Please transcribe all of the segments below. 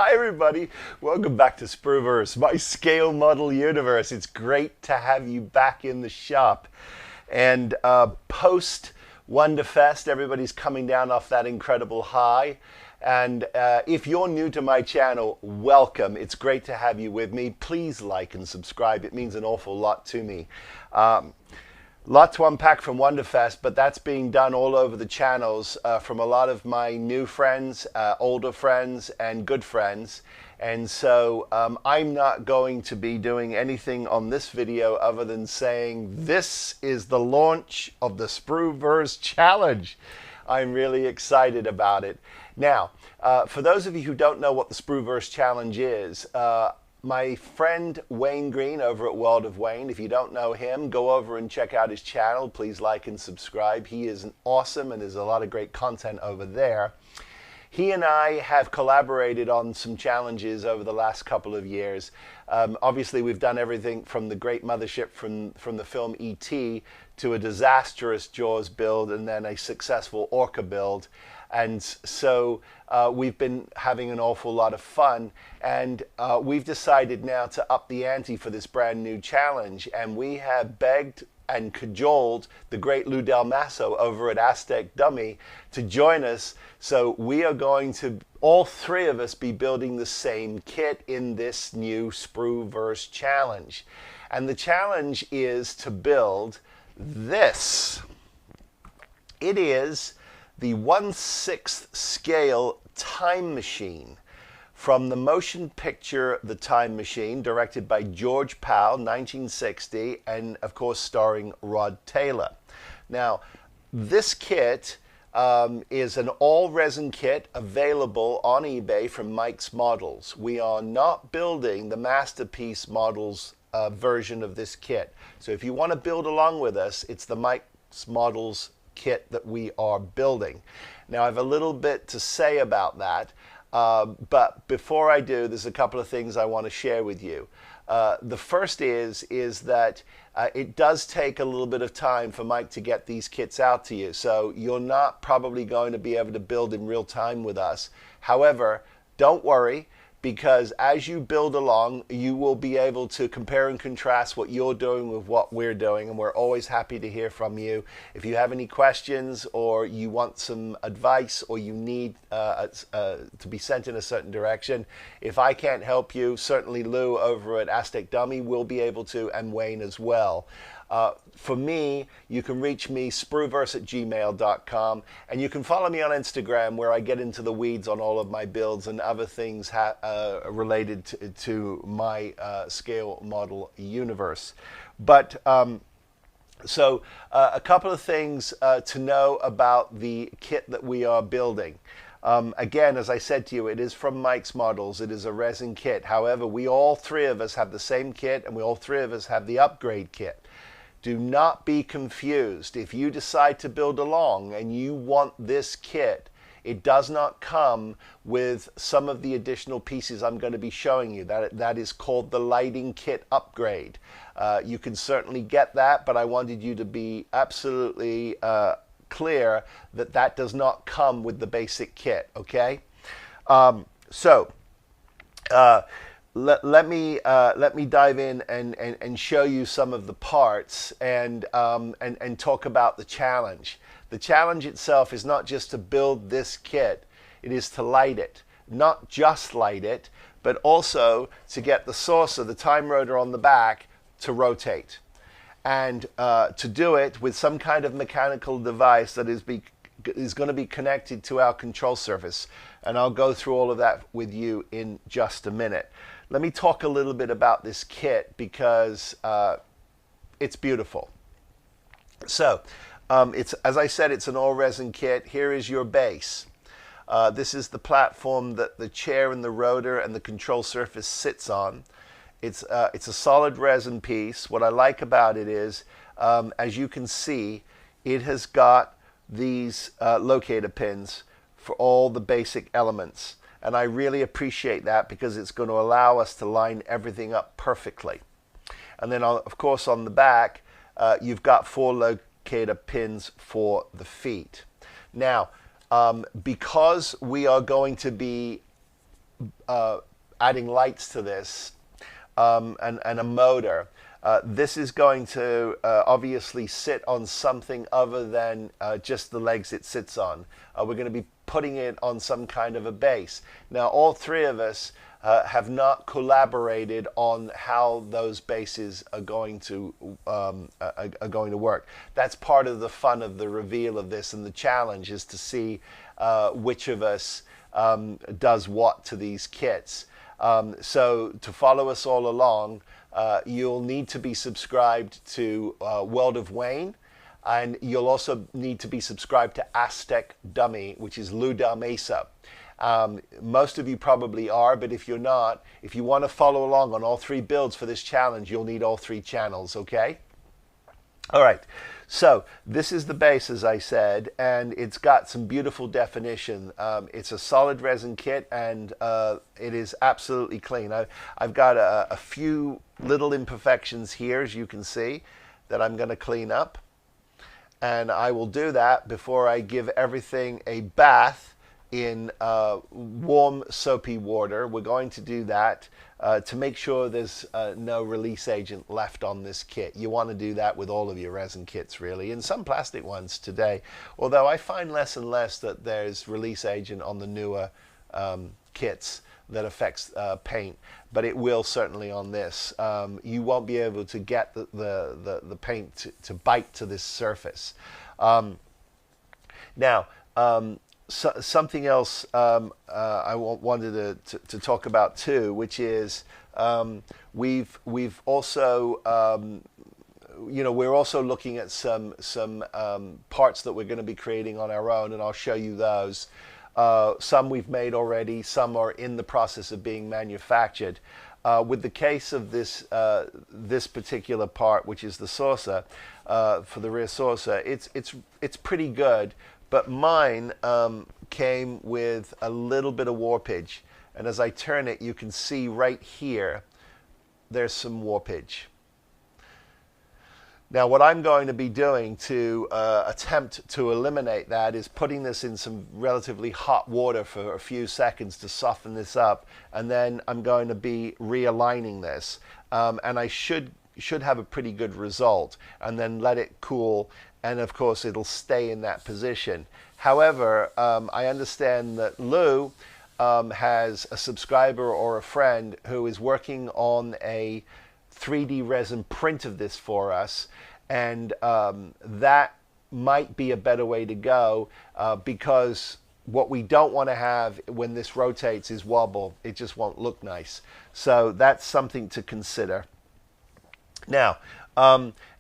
Hi everybody, welcome back to sprueVerse, my scale model universe. It's great to have you back in the shop. And post Wonderfest, everybody's coming down off that incredible high. And if you're new to my channel, welcome. It's great to have you with me. Please like and subscribe. It means an awful lot to me. Lot to unpack from Wonderfest, but that's being done all over the channels from a lot of my new friends, older friends, and good friends. And so I'm not going to be doing anything on this video other than saying this is the launch of the sprueVerse challenge. I'm really excited about it. Now, for those of you who don't know what the sprueVerse challenge is, my friend Wayne Green over at World of Wayne, if you don't know him, go over and check out his channel. Please like and subscribe. He is awesome and there's a lot of great content over there. He and I have collaborated on some challenges over the last couple of years. Obviously, we've done everything from the great mothership from the film E.T. to a disastrous Jaws build and then a successful Orca build. And so we've been having an awful lot of fun, and we've decided now to up the ante for this brand new challenge, and we have begged and cajoled the great Lou Del Masso over at Aztec Dummy to join us. So we are going to, all three of us, be building the same kit in this new sprueVerse challenge. And the challenge is to build this. It is the 1/6 scale time machine from the motion picture The Time Machine, directed by George Pal, 1960, and of course starring Rod Taylor. Now, this kit is an all-resin kit available on eBay from Mike's Models. We are not building the Masterpiece Models version of this kit. So if you want to build along with us, it's the Mike's Models kit that we are building. Now I have a little bit to say about that, but before I do, there's a couple of things I want to share with you. The first is that it does take a little bit of time for Mike to get these kits out to you, so you're not probably going to be able to build in real time with us. However, don't worry, because as you build along, you will be able to compare and contrast what you're doing with what we're doing, and we're always happy to hear from you. If you have any questions, or you want some advice, or you need to be sent in a certain direction, if I can't help you, certainly Lou over at Aztec Dummy will be able to, and Wayne as well. For me, you can reach me, sprueverse@gmail.com, and you can follow me on Instagram, where I get into the weeds on all of my builds and other things related to my scale model universe. But so a couple of things to know about the kit that we are building. Again, as I said to you, it is from Mike's Models. It is a resin kit. However, we all three of us have the same kit, and we all three of us have the upgrade kit. Do not be confused. If you decide to build along and you want this kit, it does not come with some of the additional pieces I'm going to be showing you. That is called the lighting kit upgrade. You can certainly get that, but I wanted you to be absolutely clear that that does not come with the basic kit, okay? Let me dive in and show you some of the parts and talk about the challenge. The challenge itself is not just to build this kit, it is to light it. Not just light it, but also to get the saucer, the time rotor on the back, to rotate. And to do it with some kind of mechanical device that is going to be connected to our control surface. And I'll go through all of that with you in just a minute. Let me talk a little bit about this kit, because it's beautiful. So, as I said, it's an all-resin kit. Here is your base. This is the platform that the chair and the rotor and the control surface sits on. It's a solid resin piece. What I like about it is, as you can see, it has got these locator pins for all the basic elements. And I really appreciate that, because it's going to allow us to line everything up perfectly. And then, of course, on the back, you've got 4 locator pins for the feet. Now, because we are going to be adding lights to this and a motor. This is going to obviously sit on something other than just the legs it sits on. We're going to be putting it on some kind of a base. Now, all three of us have not collaborated on how those bases are going to work. That's part of the fun of the reveal of this, and the challenge is to see which of us does what to these kits. So to follow us all along, you'll need to be subscribed to World of Wayne, and you'll also need to be subscribed to Aztec Dummy, which is Lou Del Mesa. Most of you probably are, but if you're not, if you want to follow along on all three builds for this challenge, you'll need all three channels, okay? All right, so this is the base, as I said, and it's got some beautiful definition. It's a solid resin kit, and it is absolutely clean. I've got a few little imperfections here, as you can see, that I'm going to clean up. And I will do that before I give everything a bath in warm soapy water. We're going to do that to make sure there's no release agent left on this kit. You want to do that with all of your resin kits, really, and some plastic ones today. Although I find less and less that there's release agent on the newer kits that affects paint, but it will certainly on this. You won't be able to get the paint to bite to this surface. Now, something else I wanted to talk about too, which is we've also we're also looking at some parts that we're going to be creating on our own, and I'll show you those. Some we've made already, some are in the process of being manufactured. With the case of this this particular part, which is the saucer, for the rear saucer, it's pretty good, but mine came with a little bit of warpage, and as I turn it, you can see right here there's some warpage. Now, what I'm going to be doing to attempt to eliminate that is putting this in some relatively hot water for a few seconds to soften this up, and then I'm going to be realigning this, and I should have a pretty good result, and then let it cool, and of course it'll stay in that position. However, I understand that Lou has a subscriber or a friend who is working on a 3D resin print of this for us, and that might be a better way to go, because what we don't want to have when this rotates is wobble. It just won't look nice. So that's something to consider. Now,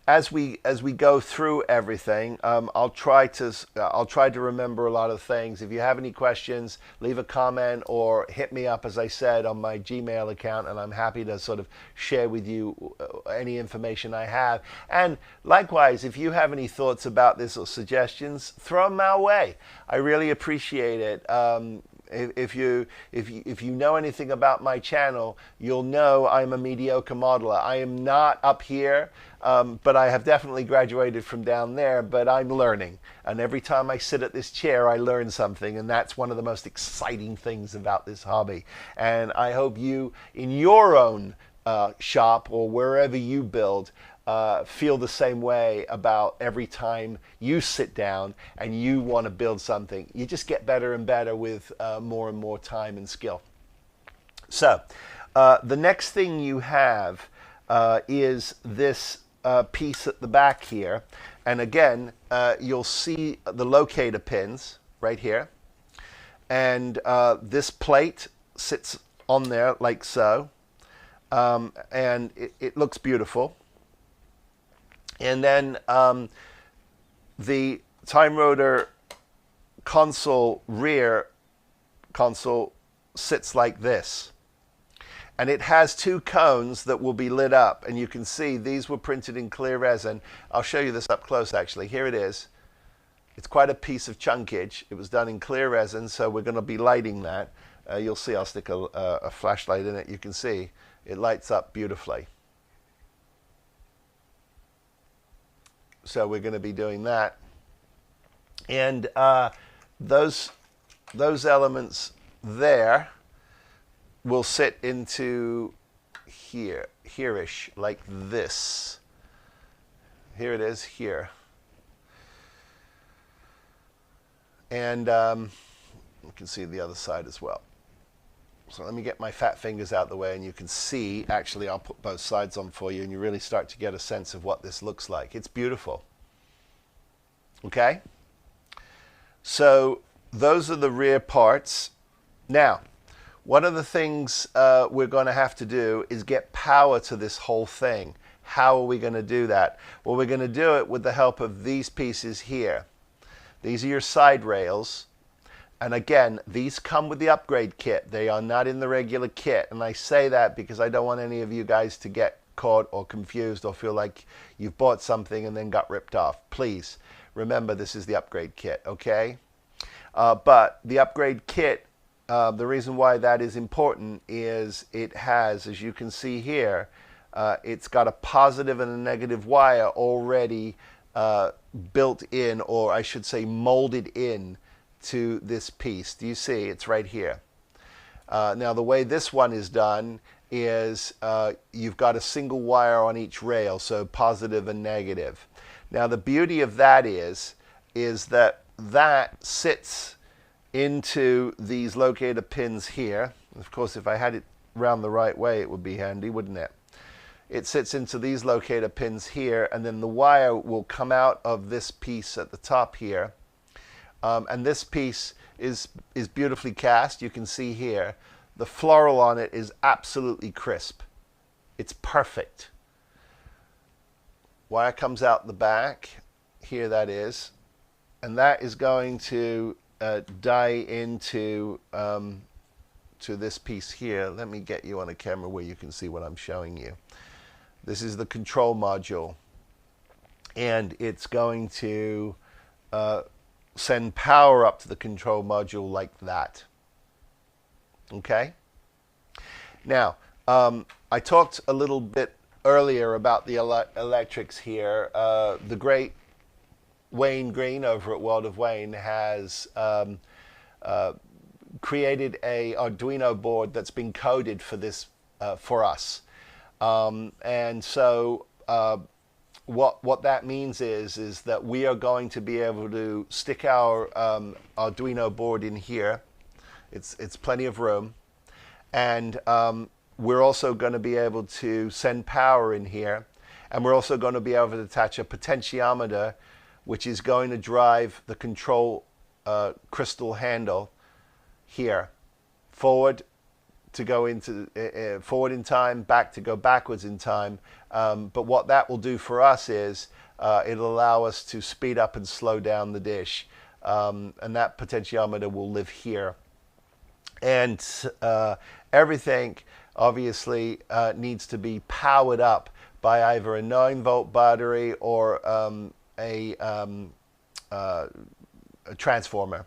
as we go through everything, I'll try to remember a lot of things. If you have any questions, leave a comment or hit me up, as I said, on my Gmail account, and I'm happy to sort of share with you any information I have. And likewise, if you have any thoughts about this or suggestions, throw them our way. I really appreciate it. If you know anything about my channel, you'll know I'm a mediocre modeler. I am not up here, but I have definitely graduated from down there, but I'm learning. And every time I sit at this chair, I learn something, and that's one of the most exciting things about this hobby. And I hope you, in your own shop or wherever you build, feel the same way about every time you sit down and you want to build something. You just get better and better with more and more time and skill. So the next thing you have is this piece at the back here, and again you'll see the locator pins right here, and this plate sits on there like so, and it looks beautiful. And then the time rotor console, rear console, sits like this. And it has two cones that will be lit up. And you can see these were printed in clear resin. I'll show you this up close, actually. Here it is. It's quite a piece of chunkage. It was done in clear resin, so we're going to be lighting that. You'll see I'll stick a flashlight in it. You can see it lights up beautifully. So we're going to be doing that, and those elements there will sit into here-ish, like this. Here it is, here. And you can see the other side as well. So let me get my fat fingers out the way, and you can see, actually I'll put both sides on for you, and you really start to get a sense of what this looks like. It's beautiful. Okay? So those are the rear parts. Now, one of the things we're going to have to do is get power to this whole thing. How are we going to do that? Well, we're going to do it with the help of these pieces here. These are your side rails. And again, these come with the upgrade kit. They are not in the regular kit. And I say that because I don't want any of you guys to get caught or confused or feel like you've bought something and then got ripped off. Please, remember this is the upgrade kit, okay? But the upgrade kit, the reason why that is important is it has, as you can see here, it's got a positive and a negative wire already built in, or I should say molded in to this piece. Do you see? It's right here. Now the way this one is done is you've got a single wire on each rail, so positive and negative. Now the beauty of that is that that sits into these locator pins here. Of course, if I had it round the right way, it would be handy, wouldn't it? It sits into these locator pins here, and then the wire will come out of this piece at the top here. And this piece is beautifully cast. You can see here the floral on it is absolutely crisp. It's perfect. Wire comes out the back here, that is, and that is going to die into to this piece here. Let me get you on a camera where you can see what I'm showing you. This is the control module, and it's going to send power up to the control module like that. Okay? Now, I talked a little bit earlier about the electrics here. The great Wayne Green over at World of Wayne has created a Arduino board that's been coded for this for us. And so what that means is that we are going to be able to stick our Arduino board in here. It's plenty of room, and we're also going to be able to send power in here, and we're also going to be able to attach a potentiometer, which is going to drive the control crystal handle here, forward to go into forward in time, back to go backwards in time. But what that will do for us is it'll allow us to speed up and slow down the dish, and that potentiometer will live here. And everything obviously needs to be powered up by either a 9-volt battery or a transformer.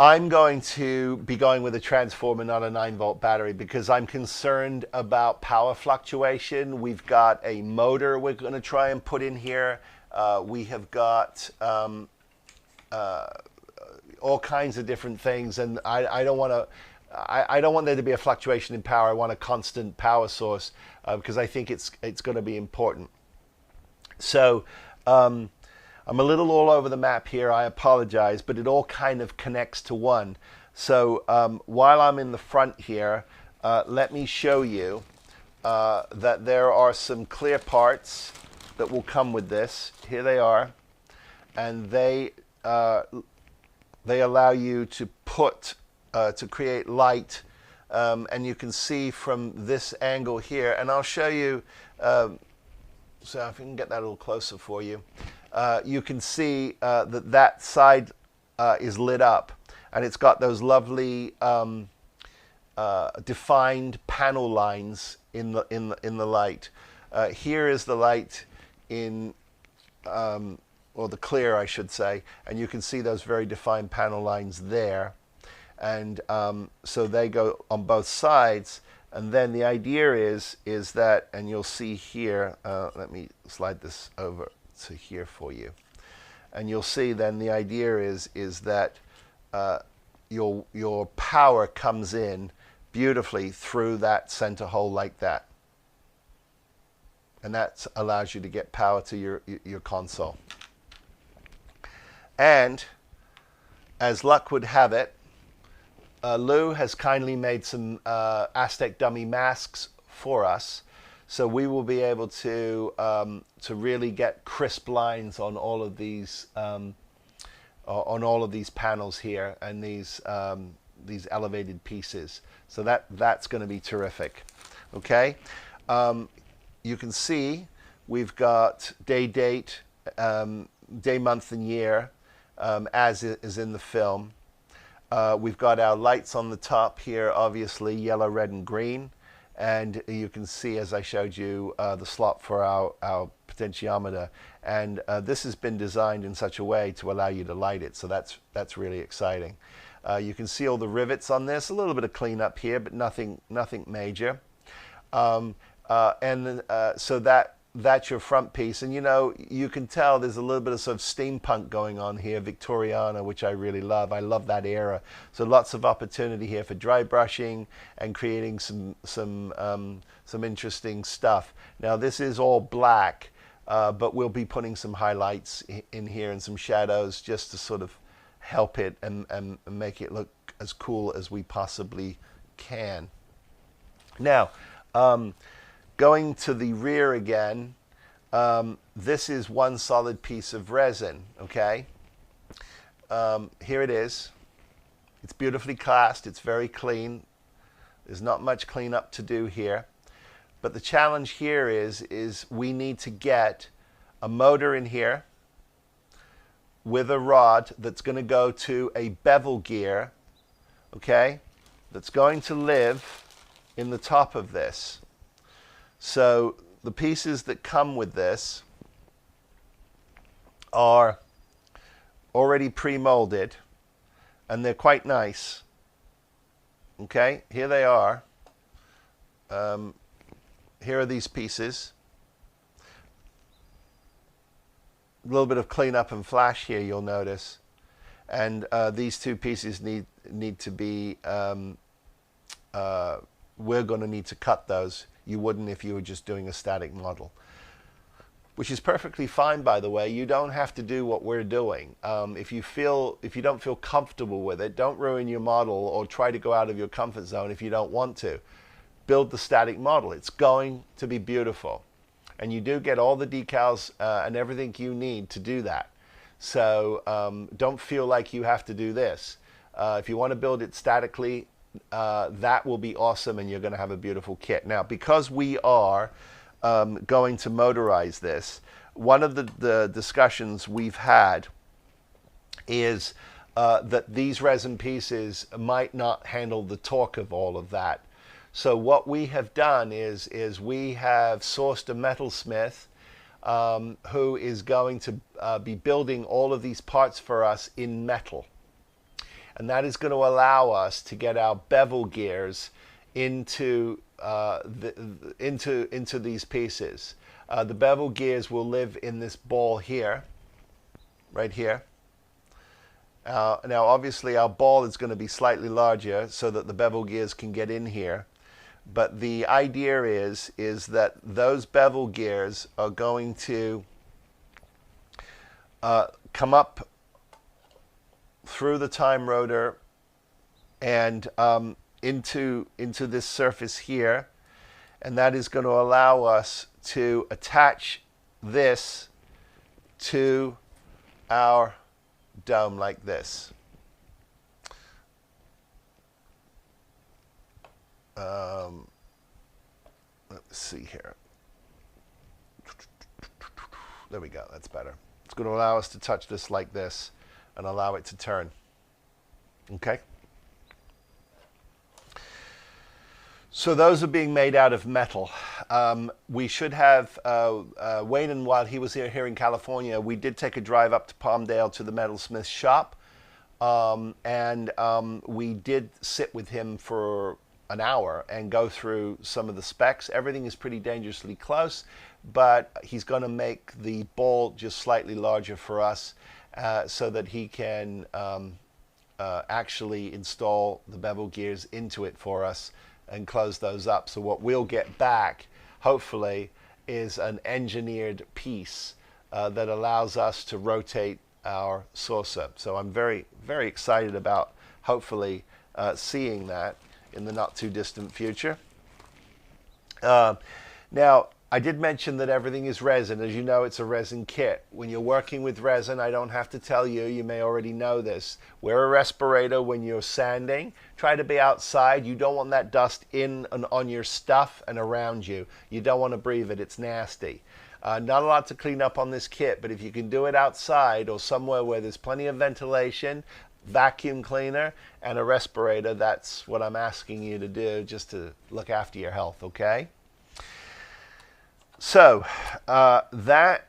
I'm going to be going with a transformer, not a 9-volt battery, because I'm concerned about power fluctuation. We've got a motor we're going to try and put in here. We have got all kinds of different things, and I don't want to. I don't want there to be a fluctuation in power. I want a constant power source because I think it's going to be important. So I'm a little all over the map here. I apologize, but it all kind of connects to one. So while I'm in the front here, let me show you that there are some clear parts that will come with this. Here they are, and they allow you to put to create light, and you can see from this angle here, and I'll show you. So if we can get that a little closer for you. You can see that side is lit up, and it's got those lovely defined panel lines in the light. Here is the light in, or the clear, I should say, and you can see those very defined panel lines there, and so they go on both sides. And then the idea is that, and you'll see here. Let me slide this over to here for you, and you'll see then the idea is that your power comes in beautifully through that center hole like that. And that allows you to get power to your console. And as luck would have it, Lou has kindly made some Aztec dummy masks for us, so we will be able to really get crisp lines on all of these panels here and these elevated pieces. So that's going to be terrific. Okay, you can see we've got day, date, day, month, and year as is in the film. We've got our lights on the top here, obviously yellow, red, and green. And you can see, as I showed you, the slot for our potentiometer. And this has been designed in such a way to allow you to light it. So that's really exciting. You can see all the rivets on this. A little bit of cleanup here, but nothing major. So that's your front piece. And you can tell there's a little bit of sort of steampunk going on here, Victoriana, which I really love. I love that era. So lots of opportunity here for dry brushing and creating some interesting stuff. Now this is all black, but we'll be putting some highlights in here and some shadows just to sort of help it and make it look as cool as we possibly can. Now, going to the rear again, this is one solid piece of resin, okay? Here it is. It's beautifully cast. It's very clean. There's not much cleanup to do here. But the challenge here is we need to get a motor in here with a rod that's going to go to a bevel gear, okay, that's going to live in the top of this. So the pieces that come with this are already pre-molded, and they're quite nice. Okay, here they are. Here are these pieces. A little bit of cleanup and flash here, you'll notice. And these two pieces need to be, we're going to need to cut those. You wouldn't if you were just doing a static model, which is perfectly fine, by the way. You don't have to do what we're doing. If you don't feel comfortable with it, don't ruin your model or try to go out of your comfort zone if you don't want to. Build the static model. It's going to be beautiful. And you do get all the decals and everything you need to do that. So don't feel like you have to do this. If you want to build it statically, that will be awesome, and you're going to have a beautiful kit. Now, because we are going to motorize this, one of the discussions we've had is that these resin pieces might not handle the torque of all of that. So what we have done is we have sourced a metalsmith who is going to be building all of these parts for us in metal. And that is going to allow us to get our bevel gears into these pieces. The bevel gears will live in this ball here, right here. Now, obviously, our ball is going to be slightly larger so that the bevel gears can get in here. But the idea is that those bevel gears are going to come up through the time rotor and into this surface here, and that is going to allow us to attach this to our dome like this. Let's see here. There we go. That's better. It's going to allow us to touch this like this and allow it to turn. Okay? So those are being made out of metal. We should have, Wayne, while he was here in California, we did take a drive up to Palmdale to the metalsmith shop. We did sit with him for an hour and go through some of the specs. Everything is pretty dangerously close, but he's going to make the ball just slightly larger for us so that he can actually install the bevel gears into it for us and close those up. So what we'll get back, hopefully, is an engineered piece that allows us to rotate our saucer. So I'm very, very excited about hopefully seeing that in the not too distant future. Now, I did mention that everything is resin. As you know, it's a resin kit. When you're working with resin, I don't have to tell you, you may already know this. Wear a respirator when you're sanding. Try to be outside. You don't want that dust in and on your stuff and around you. You don't want to breathe it. It's nasty. Not a lot to clean up on this kit, but if you can do it outside or somewhere where there's plenty of ventilation, vacuum cleaner and a respirator, that's what I'm asking you to do, just to look after your health, okay? So that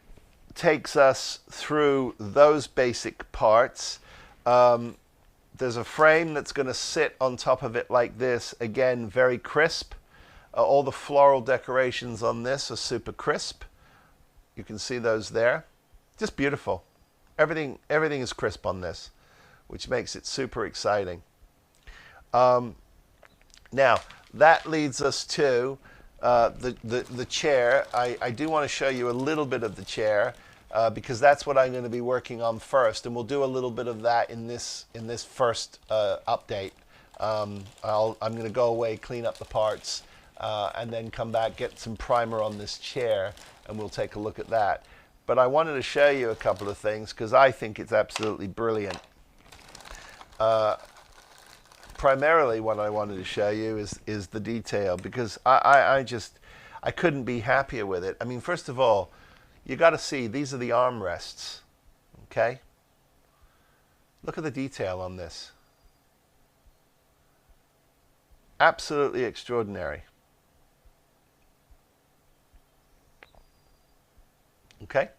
takes us through those basic parts. There's a frame that's going to sit on top of it like this. Again, very crisp. All the floral decorations on this are super crisp. You can see those there. Just beautiful. Everything is crisp on this, which makes it super exciting. Now, that leads us to the chair. I do want to show you a little bit of the chair because that's what I'm going to be working on first, and we'll do a little bit of that in this first update. I'm going to go away, clean up the parts, and then come back, get some primer on this chair, and we'll take a look at that. But I wanted to show you a couple of things because I think it's absolutely brilliant. Primarily what I wanted to show you is the detail, because I couldn't be happier with it. I mean, first of all, you got to see these are the armrests, okay? Look at the detail on this. Absolutely extraordinary. Okay?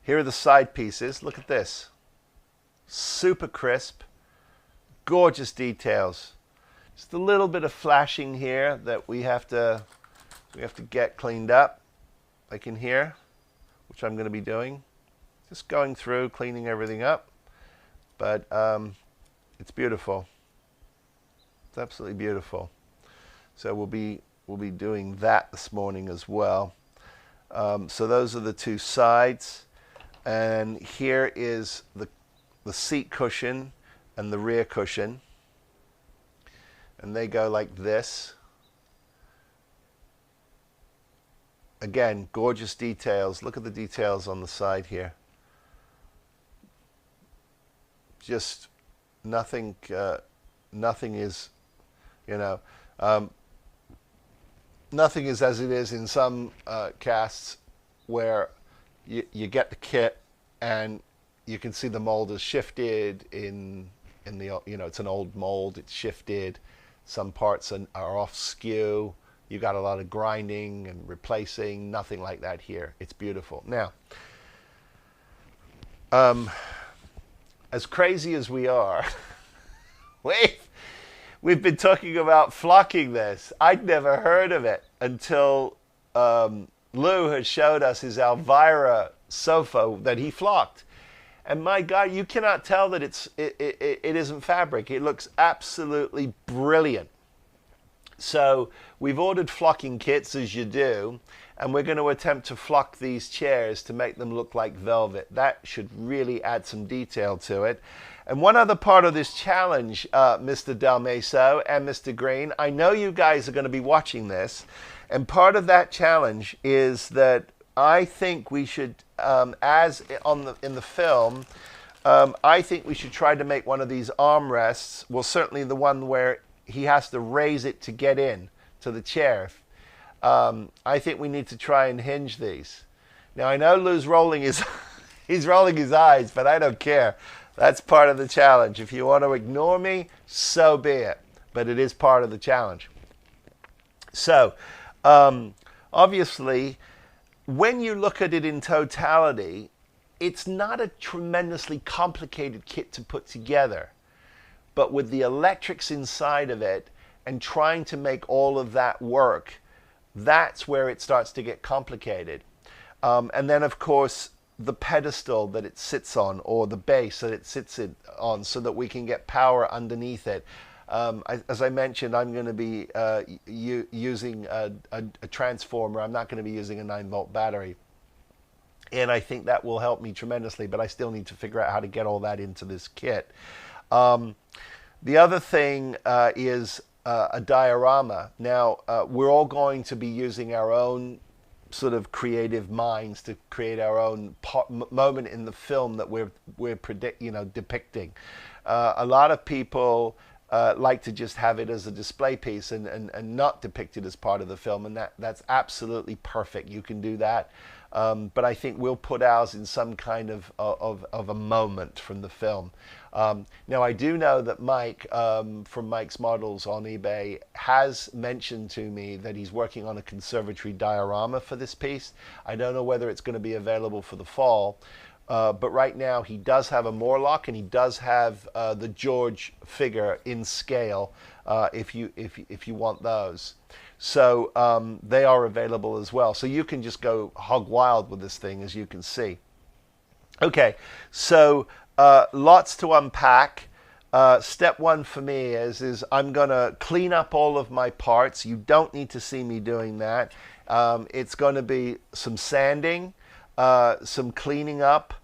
Here are the side pieces. Look at this. Super crisp. Gorgeous details. Just a little bit of flashing here that we have to get cleaned up, like in here, which I'm going to be doing. Just going through, cleaning everything up. But it's beautiful. It's absolutely beautiful. So we'll be doing that this morning as well. So those are the two sides, and here is the seat cushion and the rear cushion, and they go like this. Again, gorgeous details. Look at the details on the side here. Just nothing is, you know, nothing is as it is in some casts where you get the kit and you can see the mold is shifted in the, you know, it's an old mold, it's shifted, some parts are off skew, you got a lot of grinding and replacing. Nothing like that here. It's beautiful. Now, as crazy as we are, we've been talking about flocking this. I'd never heard of it until Lou has showed us his Elvira sofa that he flocked. And my God, you cannot tell that it isn't fabric. It looks absolutely brilliant. So we've ordered flocking kits, as you do, and we're going to attempt to flock these chairs to make them look like velvet. That should really add some detail to it. And one other part of this challenge, Mr. Del Meso and Mr. Green, I know you guys are going to be watching this, and part of that challenge is that I think we should, as in the film, I think we should try to make one of these armrests, well, certainly the one where he has to raise it to get in to the chair. I think we need to try and hinge these. Now, I know Lou's rolling his, he's rolling his eyes, but I don't care. That's part of the challenge. If you want to ignore me, so be it. But it is part of the challenge. So, obviously, when you look at it in totality, it's not a tremendously complicated kit to put together. But with the electrics inside of it and trying to make all of that work, that's where it starts to get complicated. And then, of course, the pedestal that it sits on, or the base that it sits on, so that we can get power underneath it. As I mentioned, I'm going to be using a transformer. I'm not going to be using a 9-volt battery. And I think that will help me tremendously, but I still need to figure out how to get all that into this kit. The other thing is a diorama. Now, we're all going to be using our own sort of creative minds to create our own moment in the film that we're depicting. A lot of people like to just have it as a display piece and not depict it as part of the film, and that's absolutely perfect. You can do that. But I think we'll put ours in some kind of a moment from the film. Now, I do know that Mike from Mike's Models on eBay has mentioned to me that he's working on a conservatory diorama for this piece. I don't know whether it's going to be available for the fall, but right now he does have a Morlock, and he does have the George figure in scale if you want those. So they are available as well. So you can just go hog wild with this thing, as you can see. Okay, so lots to unpack. Step one for me is I'm going to clean up all of my parts. You don't need to see me doing that. It's going to be some sanding, some cleaning up,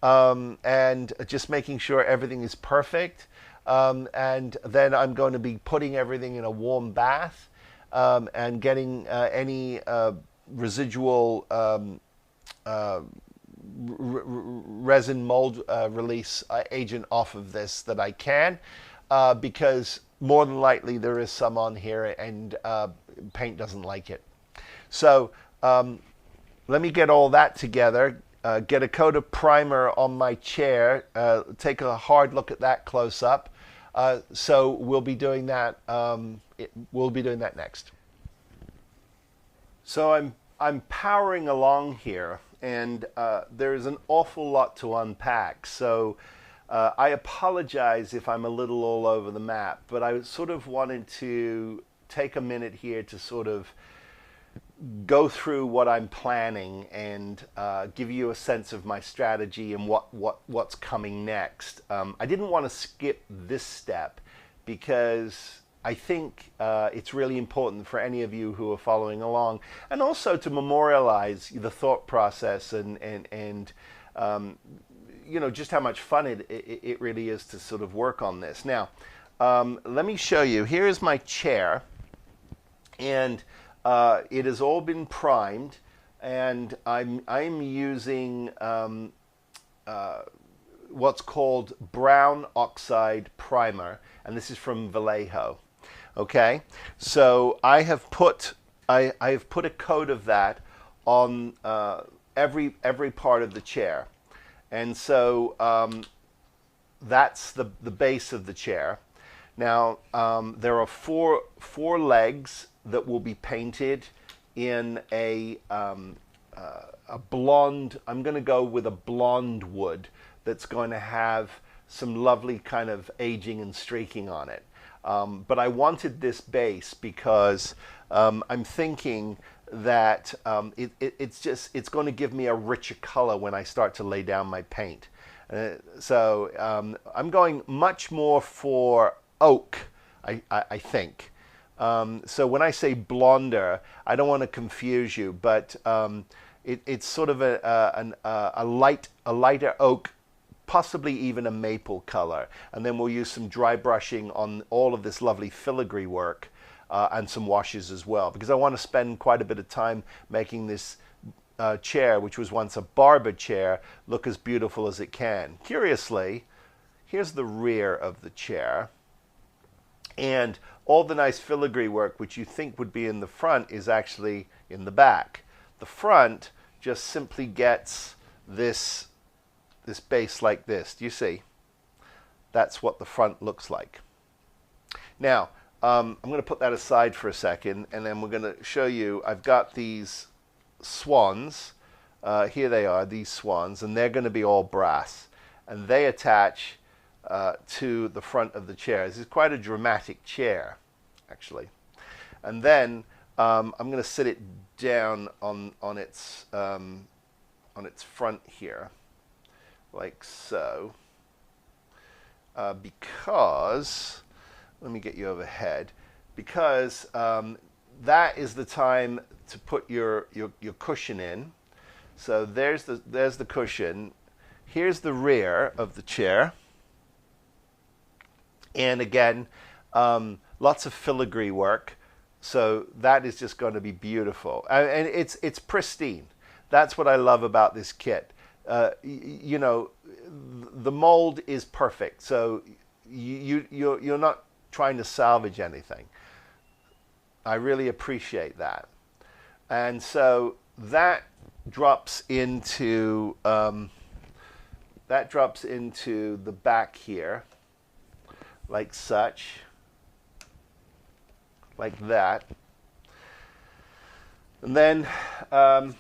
and just making sure everything is perfect. And then I'm going to be putting everything in a warm bath. And getting any residual resin mold release agent off of this that I can, because more than likely there is some on here, and paint doesn't like it. So let me get all that together, get a coat of primer on my chair, take a hard look at that close up. So we'll be doing that. We'll be doing that next. So I'm powering along here, and there's an awful lot to unpack. So I apologize if I'm a little all over the map, but I sort of wanted to take a minute here to sort of go through what I'm planning and give you a sense of my strategy and what's coming next. I didn't want to skip this step because I think it's really important for any of you who are following along, and also to memorialize the thought process and you know, just how much fun it really is to sort of work on this. Now, let me show you. Here is my chair, and it has all been primed, and I'm using what's called brown oxide primer, and this is from Vallejo. Okay, so I have put a coat of that on every part of the chair, and so that's the base of the chair. Now there are four legs that will be painted in a blonde. I'm going to go with a blonde wood that's going to have some lovely kind of aging and streaking on it. But I wanted this base because I'm thinking that it's going to give me a richer color when I start to lay down my paint. So I'm going much more for oak, I think. So when I say blonder, I don't want to confuse you, but it's sort of a lighter oak, possibly even a maple color. And then we'll use some dry brushing on all of this lovely filigree work and some washes as well, because I want to spend quite a bit of time making this chair, which was once a barber chair, look as beautiful as it can. Curiously, here's the rear of the chair, and all the nice filigree work which you think would be in the front is actually in the back. The front just simply gets this base like this. Do you see? That's what the front looks like. Now, I'm going to put that aside for a second, and then we're going to show you. I've got these swans. Here they are, these swans, and they're going to be all brass, and they attach to the front of the chair. This is quite a dramatic chair, actually. And then I'm going to sit it down on on its front here, like so, because, let me get you overhead, because that is the time to put your cushion in. So there's the cushion. Here's the rear of the chair. And again, lots of filigree work. So that is just going to be beautiful. And it's pristine. That's what I love about this kit. You know, the mold is perfect. So you're not trying to salvage anything. I really appreciate that. And so that drops into the back here, like such, like that. And then I'm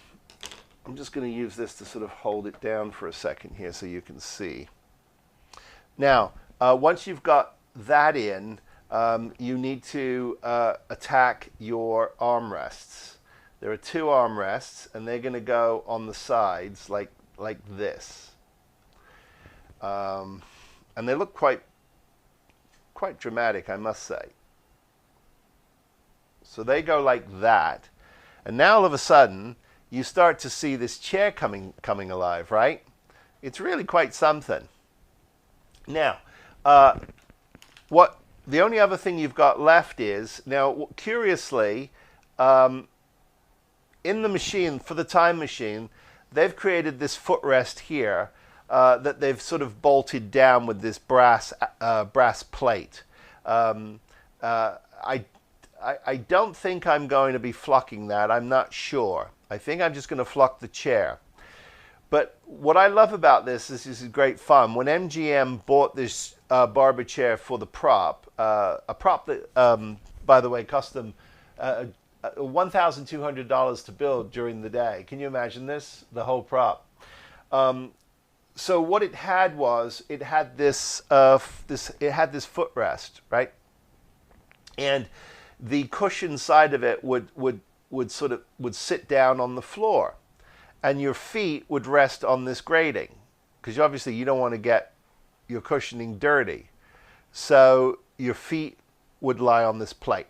just going to use this to sort of hold it down for a second here so you can see. Now, once you've got that in, you need to attack your armrests. There are 2 armrests, and they're going to go on the sides like this. And they look quite dramatic, I must say. So they go like that. And now all of a sudden, you start to see this chair coming alive, right? It's really quite something. Now, the only other thing you've got left is, now curiously, in the machine, for the time machine, they've created this footrest here that they've sort of bolted down with this brass plate. I don't think I'm going to be flocking that. I'm not sure. I think I'm just going to flock the chair. But what I love about this is great fun. When MGM bought this barber chair for the prop, a prop that, by the way, cost them $1,200 to build during the day. Can you imagine this? The whole prop. So what it had was, it had this footrest, right? And the cushion side of it would sit down on the floor, and your feet would rest on this grating, because obviously you don't want to get your cushioning dirty. So your feet would lie on this plate,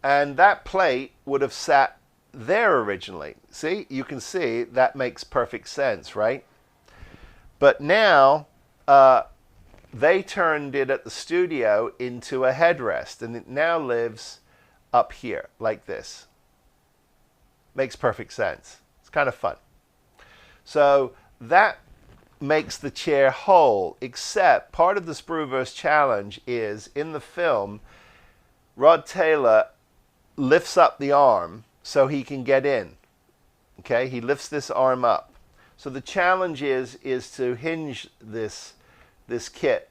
and that plate would have sat there originally. See, you can see that makes perfect sense, right? But now they turned it at the studio into a headrest, and it now lives up here like this. Makes perfect sense. It's kind of fun. So that makes the chair whole, except part of the sprueVerse challenge is, in the film, Rod Taylor lifts up the arm so he can get in. Okay, he lifts this arm up. So the challenge is to hinge this kit,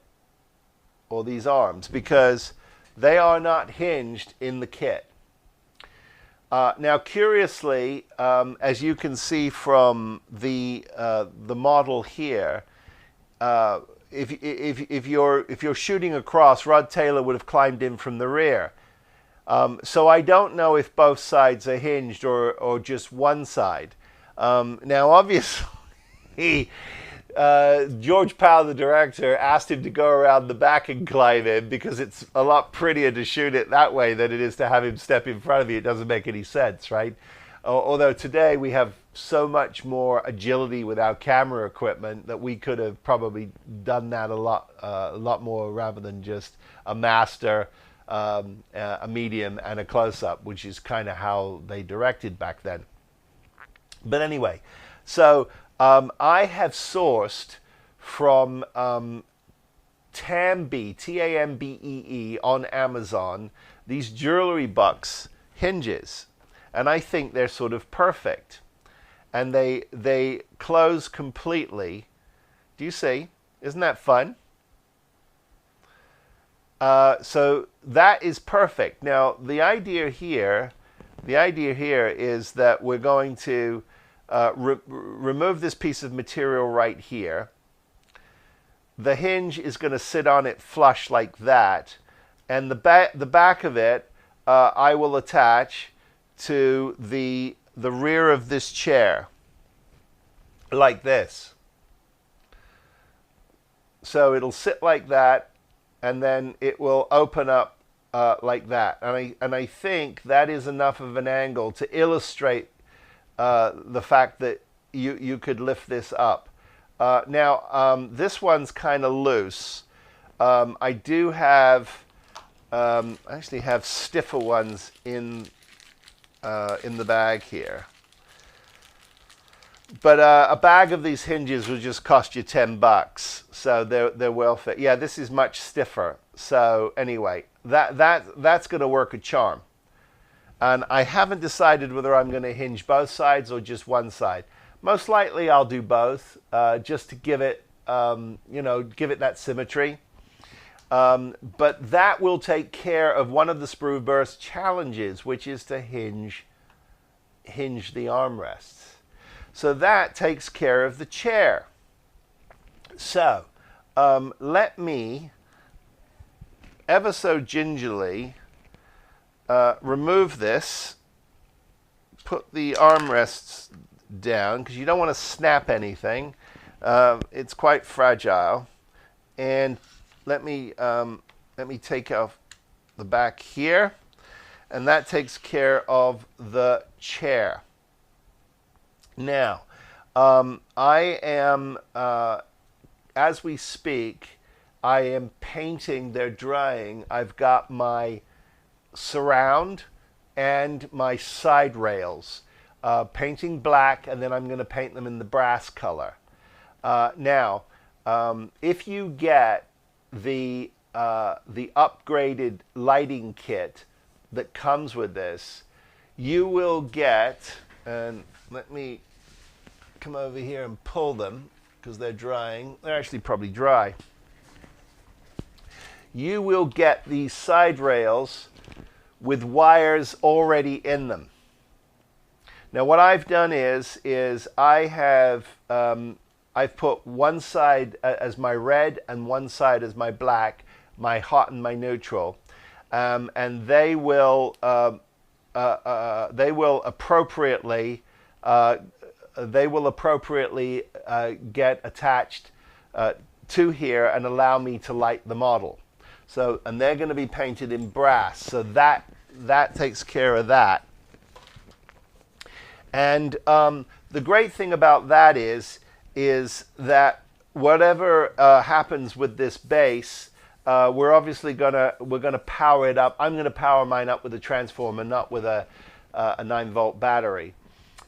or these arms, because they are not hinged in the kit. Now, curiously, as you can see from the model here, if you're shooting across, Rod Taylor would have climbed in from the rear. So I don't know if both sides are hinged or just one side. Now, obviously, George Powell, the director, asked him to go around the back and climb in, because it's a lot prettier to shoot it that way than it is to have him step in front of you. It doesn't make any sense, right? Although today we have so much more agility with our camera equipment that we could have probably done that a lot more, rather than just a master, a medium, and a close-up, which is kind of how they directed back then. But anyway, so I have sourced from Tambee, T-A-M-B-E-E, on Amazon, these jewelry bucks hinges, and I think they're sort of perfect, and they close completely. Do you see? Isn't that fun? So that is perfect. Now the idea here is that we're going to remove this piece of material right here. The hinge is going to sit on it flush like that, and the back of it I will attach to the rear of this chair. like this. So it'll sit like that, and then it will open up like that. And I think that is enough of an angle to illustrate the fact that you could lift this up. Now, this one's kind of loose. I do have, I actually have stiffer ones in the bag here. But a bag of these hinges will just cost you $10, so they're well fit. Yeah, this is much stiffer. So anyway, that's going to work a charm. And I haven't decided whether I'm going to hinge both sides or just one side. Most likely I'll do both, just to give it, give it that symmetry. But that will take care of one of the sprueVerse challenges, which is to hinge the armrests. So that takes care of the chair. So let me ever so gingerly remove this, put the armrests down, because you don't want to snap anything. It's quite fragile. And let me take off the back here, and that takes care of the chair. Now, I am, as we speak, I am painting, they're drying. I've got my surround and my side rails painting black, and then I'm going to paint them in the brass color. Now, if you get the upgraded lighting kit that comes with this, you will get, and let me come over here and pull them because they're drying. They're actually probably dry. You will get these side rails with wires already in them. Now what I've done is I have I've put one side as my red and one side as my black, my hot and my neutral, and they will appropriately get attached to here and allow me to light the model. So, and they're going to be painted in brass, so that takes care of that. And the great thing about that is that whatever happens with this base, we're obviously gonna power it up. I'm going to power mine up with a transformer, not with a 9-volt battery.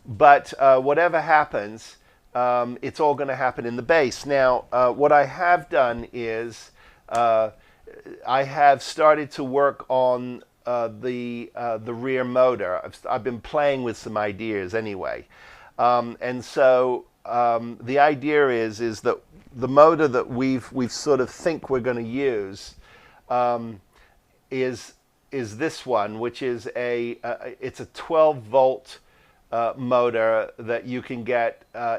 But whatever happens, it's all going to happen in the base. Now, what I have done is I have started to work on the rear motor. I've been playing with some ideas anyway, and so the idea is that the motor that we've sort of think we're going to use is this one, which is it's a 12-volt motor that you can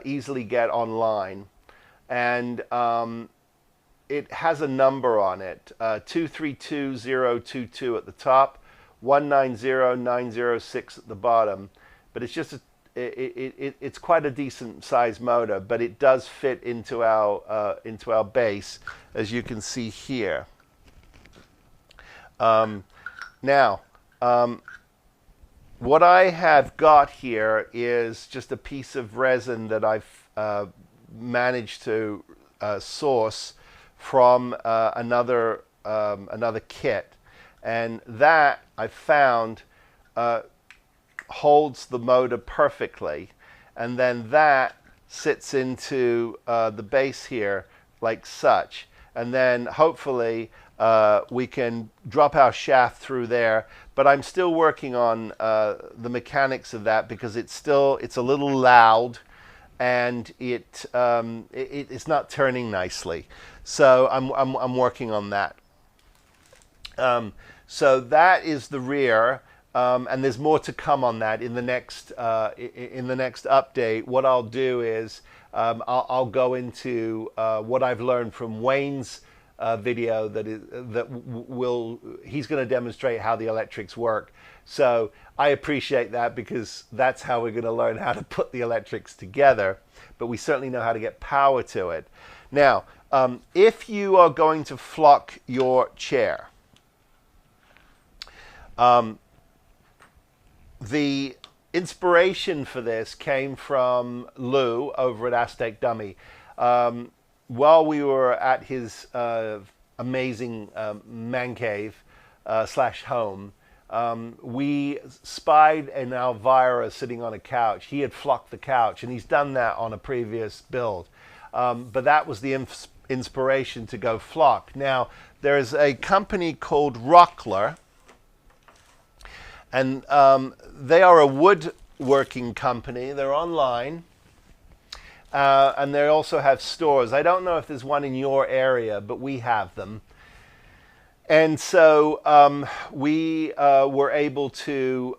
easily get online, and it has a number on it, 232022 at the top, 190906 at the bottom. But it's just it's quite a decent size motor, but it does fit into our base, as you can see here. Now, what I have got here is just a piece of resin that I've managed to source from another kit, and that I found holds the motor perfectly, and then that sits into the base here like such, and then hopefully we can drop our shaft through there. But I'm still working on the mechanics of that, because it's a little loud, and it's not turning nicely. So I'm working on that. So that is the rear, and there's more to come on that in the next update. What I'll do is I'll go into what I've learned from Wayne's video. He's going to demonstrate how the electrics work. So I appreciate that, because that's how we're going to learn how to put the electrics together, but we certainly know how to get power to it. Now, if you are going to flock your chair, the inspiration for this came from Lou over at Aztec Dummy. While we were at his amazing man cave slash home, we spied an Elvira sitting on a couch. He had flocked the couch, and he's done that on a previous build. But that was the inspiration to go flock. Now, there's a company called Rockler, and they are a woodworking company. They're online, and they also have stores. I don't know if there's one in your area, but we have them. And so we were able to,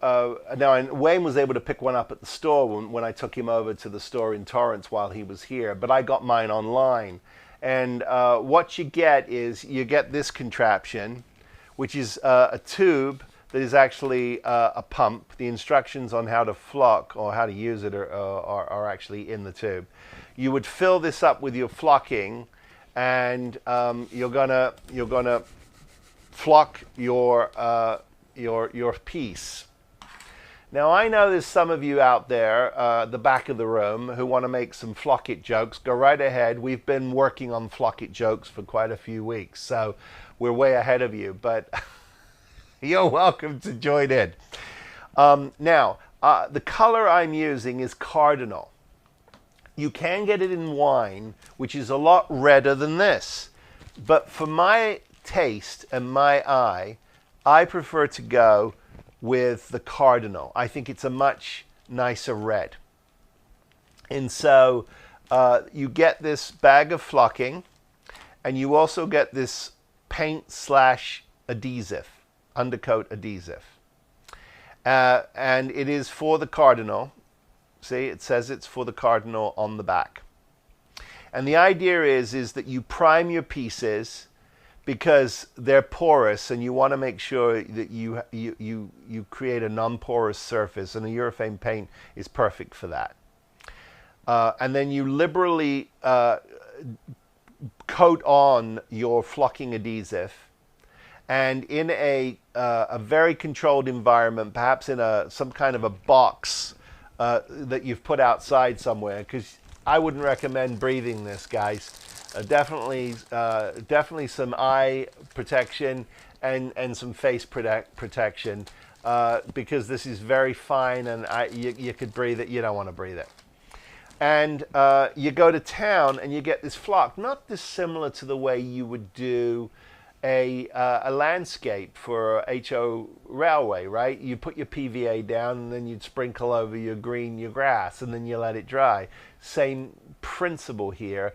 now Wayne was able to pick one up at the store when I took him over to the store in Torrance while he was here, but I got mine online. And what you get is, you get this contraption, which is a tube that is actually a pump. The instructions on how to flock or how to use it are actually in the tube. You would fill this up with your flocking, and you're gonna flock your piece. Now, I know there's some of you out there, the back of the room, who want to make some flock it jokes. Go right ahead. We've been working on flock it jokes for quite a few weeks, so we're way ahead of you, but you're welcome to join in. Now, the color I'm using is Cardinal. You can get it in wine, which is a lot redder than this, but for my taste and my eye, I prefer to go with the Cardinal. I think it's a much nicer red. And so you get this bag of flocking, and you also get this paint slash adhesive, undercoat adhesive. And it is for the Cardinal. See, it says it's for the Cardinal on the back. And the idea is that you prime your pieces, because they're porous, and you want to make sure that you create a non-porous surface, and a urethane paint is perfect for that. And then you liberally coat on your flocking adhesive, and in a very controlled environment, perhaps in some kind of a box that you've put outside somewhere, because I wouldn't recommend breathing this, guys. Definitely some eye protection and some face protection, because this is very fine, and you could breathe it. You don't want to breathe it. And you go to town and you get this flock, not dissimilar to the way you would do a landscape for HO railway, right? You put your PVA down, and then you'd sprinkle over your grass, and then you let it dry. Same principle here.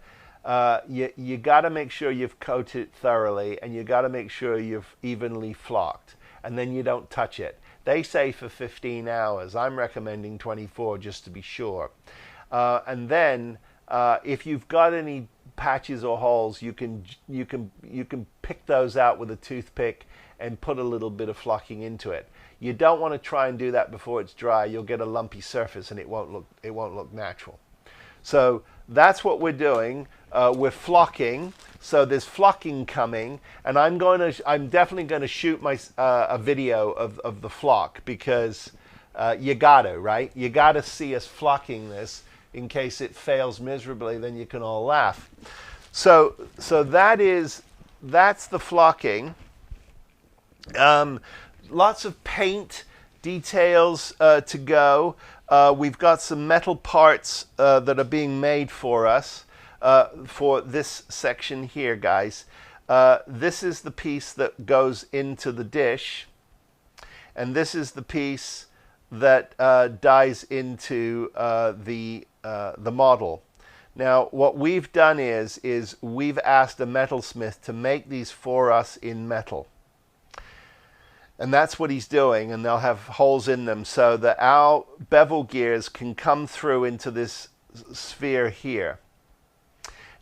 You got to make sure you've coated it thoroughly, and you got to make sure you've evenly flocked, and then you don't touch it. They say for 15 hours. I'm recommending 24 just to be sure. And then if you've got any patches or holes, you can pick those out with a toothpick and put a little bit of flocking into it. You don't want to try and do that before it's dry. You'll get a lumpy surface, and it won't look natural. So that's what we're doing. We're flocking. So there's flocking coming, and I'm definitely going to shoot a video of the flock, because you gotta, right? You gotta see us flocking this. In case it fails miserably, then you can all laugh. So that's the flocking. Lots of paint details to go. We've got some metal parts that are being made for us for this section here, guys. This is the piece that goes into the dish, and this is the piece that dies into the model. Now, what we've done is we've asked a metalsmith to make these for us in metal. And that's what he's doing, and they'll have holes in them so that our bevel gears can come through into this sphere here.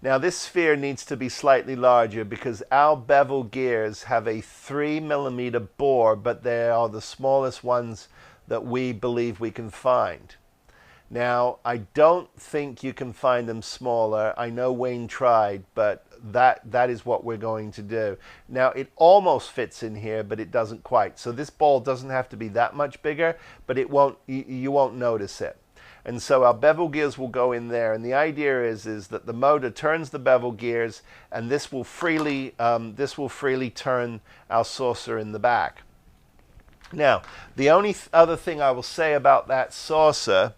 Now this sphere needs to be slightly larger because our bevel gears have a 3mm bore, but they are the smallest ones that we believe we can find. Now, I don't think you can find them smaller. I know Wayne tried, but that is what we're going to do. Now, it almost fits in here, but it doesn't quite. So this ball doesn't have to be that much bigger, but it won't. You won't notice it. And so our bevel gears will go in there. And the idea is that the motor turns the bevel gears, and this will freely turn our saucer in the back. Now, the only other thing I will say about that saucer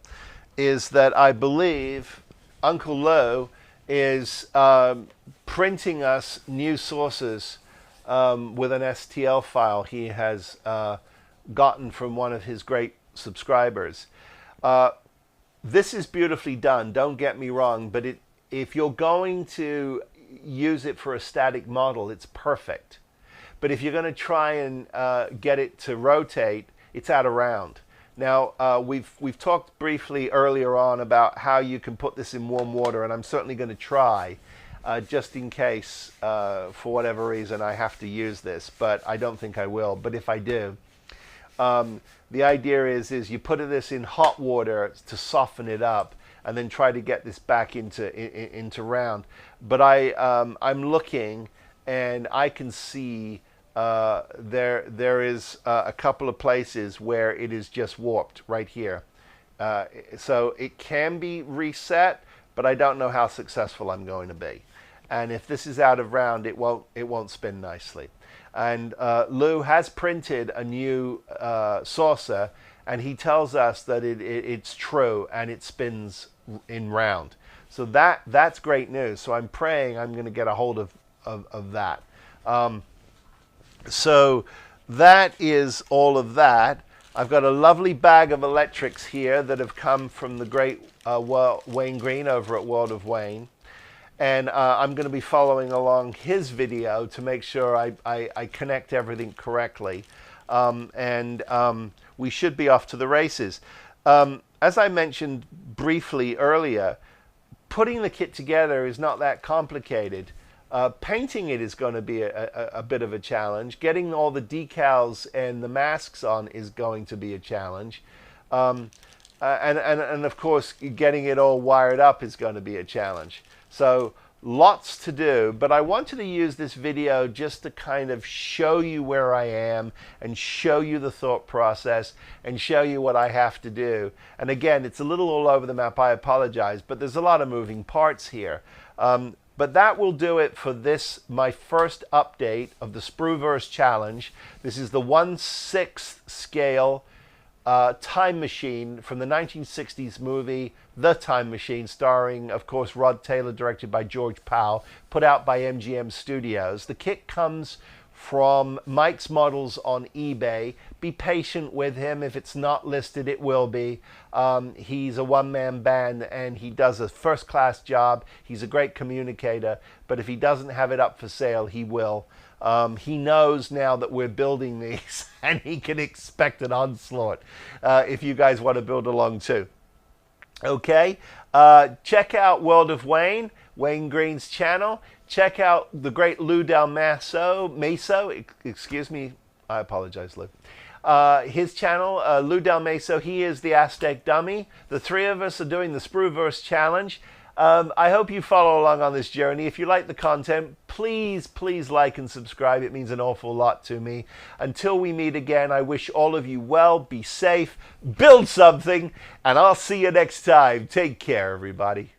is that I believe Uncle Lou is printing us new saucers with an STL file he has gotten from one of his great subscribers. This is beautifully done, don't get me wrong, but if you're going to use it for a static model, it's perfect. But if you're going to try and get it to rotate, it's out of round. Now, we've talked briefly earlier on about how you can put this in warm water, and I'm certainly going to try, just in case, for whatever reason, I have to use this, but I don't think I will. But if I do, the idea is you put this in hot water to soften it up, and then try to get this back into round. But I'm looking, and I can see there is a couple of places where it is just warped right here. So it can be reset, but I don't know how successful I'm going to be. And if this is out of round, it won't spin nicely. And Lou has printed a new saucer, and he tells us that it's true and it spins in round. So that's great news. So I'm praying I'm going to get a hold of that. So that is all of that. I've got a lovely bag of electrics here that have come from the great Wayne Green over at World of Wayne. And I'm going to be following along his video to make sure I connect everything correctly. We should be off to the races. As I mentioned briefly earlier, putting the kit together is not that complicated. Painting it is going to be a bit of a challenge. Getting all the decals and the masks on is going to be a challenge. And of course, getting it all wired up is going to be a challenge. So lots to do, but I wanted to use this video just to kind of show you where I am and show you the thought process and show you what I have to do. And again, it's a little all over the map, I apologize, but there's a lot of moving parts here. But that will do it for this, my first update of the sprueVerse challenge. This is the 1/6 scale time machine from the 1960s movie The Time Machine, starring, of course, Rod Taylor, directed by George Powell, put out by MGM Studios. The kit comes from Mike's Models on eBay. Be patient with him. If it's not listed, it will be. He's a one-man band, and he does a first-class job. He's a great communicator, but if he doesn't have it up for sale, he will. He knows now that we're building these, and he can expect an onslaught if you guys want to build along too. Okay, check out World of Wayne, Wayne Green's channel. Check out the great Lou Del Maso, excuse me, I apologize, Lou. His channel, Lou Del Maso, he is the Aztec Dummy. The three of us are doing the sprueVerse challenge. I hope you follow along on this journey. If you like the content, please like and subscribe. It means an awful lot to me. Until we meet again, I wish all of you well, be safe, build something, and I'll see you next time. Take care, everybody.